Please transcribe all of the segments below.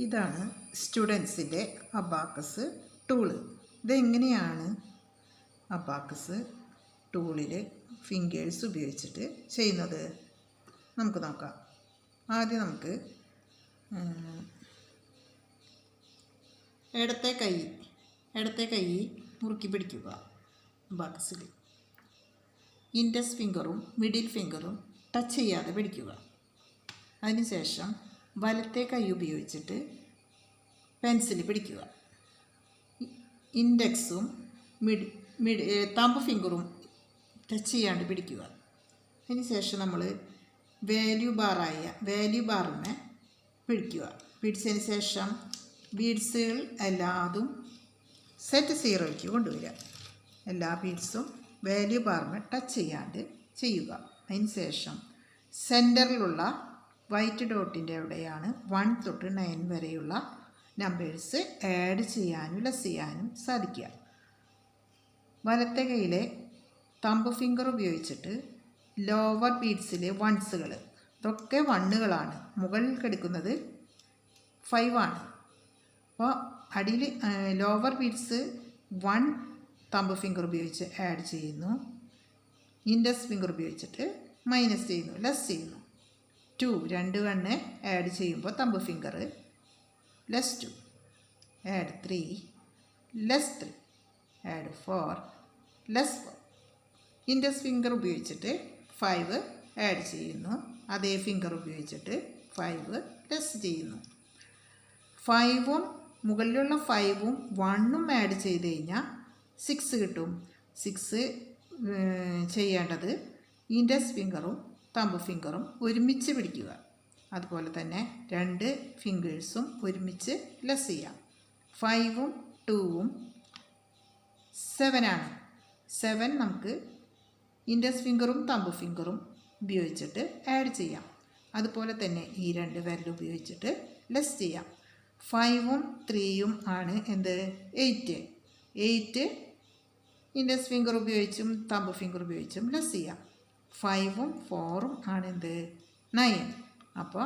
ഇതാണ് സ്റ്റുഡൻസിൻ്റെ abacus tool. ഇതെങ്ങനെയാണ് abacus ടൂളിൽ ഫിംഗേഴ്സ് ഉപയോഗിച്ചിട്ട് ചെയ്യുന്നത് നമുക്ക് നോക്കാം. ആദ്യം നമുക്ക് ഇടത്തെ കൈ മുറുക്കി പിടിക്കുക. അബാക്കസിൽ ഇൻഡെക്സ് ഫിംഗറും മിഡിൽ ഫിംഗറും ടച്ച് ചെയ്യാതെ പിടിക്കുക. അതിനുശേഷം വലത്തെ കൈ ഉപയോഗിച്ചിട്ട് പെൻസിൽ പിടിക്കുക. ഇൻഡെക്സും തമ്പ് ഫിംഗറും ടച്ച് ചെയ്യാണ്ട് പിടിക്കുക. അതിനുശേഷം നമ്മൾ വാല്യൂ ബാറിനെ പിടിക്കുക. പിടിച്ചതിന് ശേഷം ബീഡ്സുകൾ എല്ലാതും സെറ്റ് 0ക്ക് കൊണ്ടുവരിക. എല്ലാ ബീഡ്സും വാല്യൂ ബാറിനെ ടച്ച് ചെയ്യാണ്ട് ചെയ്യുക. അതിന് ശേഷം സെൻറ്ററിലുള്ള വൈറ്റ് ഡോട്ടിൻ്റെ അവിടെയാണ് 1 തൊട്ട് 9 വരെയുള്ള നമ്പേഴ്സ് ആഡ് ചെയ്യാനും ലെസ് ചെയ്യാനും സാധിക്കുക. വലത്തെ കൈയിലെ തമ്പ് ഫിംഗർ ഉപയോഗിച്ചിട്ട് ലോവർ ബീഡ്സിലെ വൺസുകൾ, ഇതൊക്കെ 1കളാണ്, മുകളിൽ കിടക്കുന്നത് 5 ആണ്. അപ്പോൾ അടിയിൽ ലോവർ ബീഡ്സ് 1 തമ്പ് ഫിംഗർ ഉപയോഗിച്ച് ആഡ് ചെയ്യുന്നു. ഇൻഡെക്സ് ഫിംഗർ ഉപയോഗിച്ചിട്ട് മൈനസ് ചെയ്യുന്നു, ലെസ് ചെയ്യുന്നു. 2 2 കണ്ണ് ആഡ് ചെയ്യുമ്പോൾ thumb finger +2, add 3 +3, add 4 +4. Index finger ഉപയോഗിച്ചിട്ട് 5 ആഡ് ചെയ്യുന്നു. അതേ ഫിംഗർ ഉപയോഗിച്ചിട്ട് 5 ലെസ് ചെയ്യുന്നു. 5ഉം മുകളിലുള്ള 5ഉം 1ഉം ആഡ് ചെയ്ത് കഴിഞ്ഞാൽ 6 കിട്ടും. 6 ചെയ്യേണ്ടത് ഇൻഡെക്സ് ഫിംഗറും തമ്പ് ഫിംഗറും ഒരുമിച്ച് പിടിക്കുക. അതുപോലെ തന്നെ 2 ഫിംഗേഴ്സും ഒരുമിച്ച് ലെസ് ചെയ്യാം. 5ഉം 2ഉം 7 ആണ്. 7 നമുക്ക് ഇൻഡെക്സ് ഫിംഗറും തമ്പ് ഫിംഗറും ഉപയോഗിച്ചിട്ട് ആഡ് ചെയ്യാം. അതുപോലെ തന്നെ ഈ 2 വിരൽ ഉപയോഗിച്ചിട്ട് ലെസ് ചെയ്യാം. 5ഉം 3ഉം ആണ് 8 ഇൻഡെക്സ് ഫിംഗർ ഉപയോഗിച്ചും തമ്പ് ഫിംഗർ ഉപയോഗിച്ചും ലെസ് ചെയ്യാം. 5ഉം 4ഉം ആണ് 9. അപ്പോൾ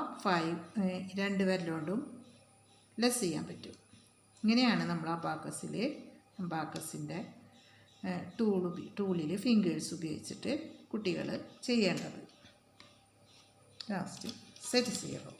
2 വിരലുകൊണ്ടും ലെസ് ചെയ്യാൻ പറ്റും. ഇങ്ങനെയാണ് നമ്മൾ അബാക്കസിൻ്റെ ടൂളിൽ ഫിംഗേഴ്സ് ഉപയോഗിച്ചിട്ട് കുട്ടികൾ ചെയ്യേണ്ടത്. Last set 0.